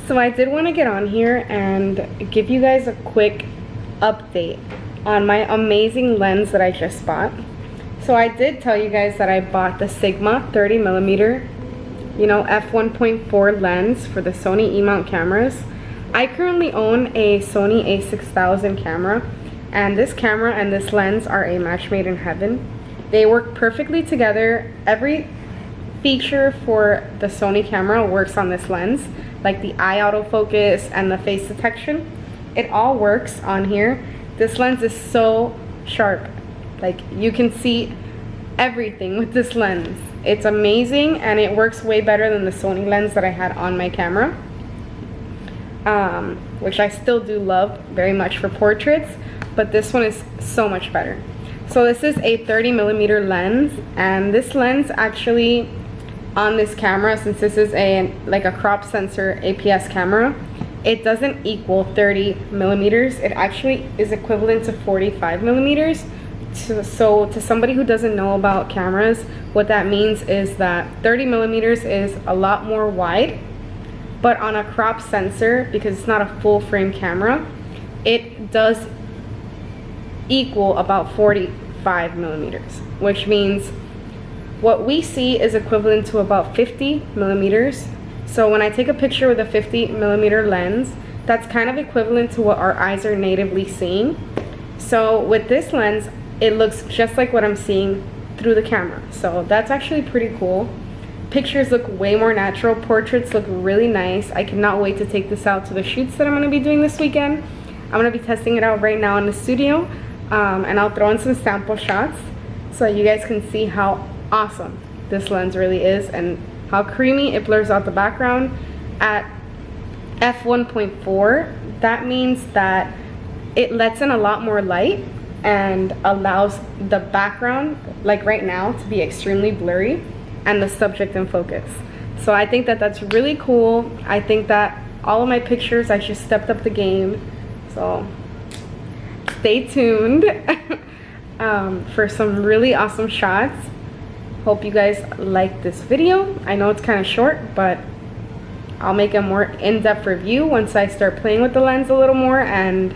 So I did want to get on here and give you guys a quick update on my amazing lens that I just bought. So I did tell you guys that I bought the Sigma 30mm, you know, f1.4 lens for the Sony E-mount cameras. I currently own a Sony A6000 camera, and this camera and this lens are a match made in heaven. They work perfectly together. Every feature for the Sony camera works on this lens, like the eye autofocus and the face detection. It all works on here. This lens is so sharp. Like, you can see everything with this lens. It's amazing, and it works way better than the Sony lens that I had on my camera, which I still do love very much for portraits, but this one is so much better. So this is a 30mm lens, and this lens actually on this camera, since this is like a crop sensor APS camera, it doesn't equal 30mm. It actually is equivalent to 45mm. So to somebody who doesn't know about cameras, what that means is that 30mm is a lot more wide, but on a crop sensor, because it's not a full frame camera, it does equal about 45mm, which means what we see is equivalent to about 50mm. So when I take a picture with a 50mm lens, that's kind of equivalent to what our eyes are natively seeing. So with this lens, it looks just like what I'm seeing through the camera. So that's actually pretty cool. Pictures look way more natural. Portraits look really nice. I cannot wait to take this out to the shoots that I'm going to be doing this weekend. I'm going to be testing it out right now in the studio, and I'll throw in some sample shots so you guys can see how awesome this lens really is and how creamy it blurs out the background. At f1.4, that means that it lets in a lot more light and allows the background, like right now, to be extremely blurry and the subject in focus. So I think that that's really cool. I think that all of my pictures, I just stepped up the game. So stay tuned for some really awesome shots. Hope you guys like this video. I know it's kind of short, but I'll make a more in-depth review once I start playing with the lens a little more and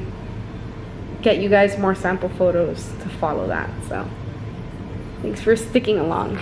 get you guys more sample photos to follow that. So thanks for sticking along.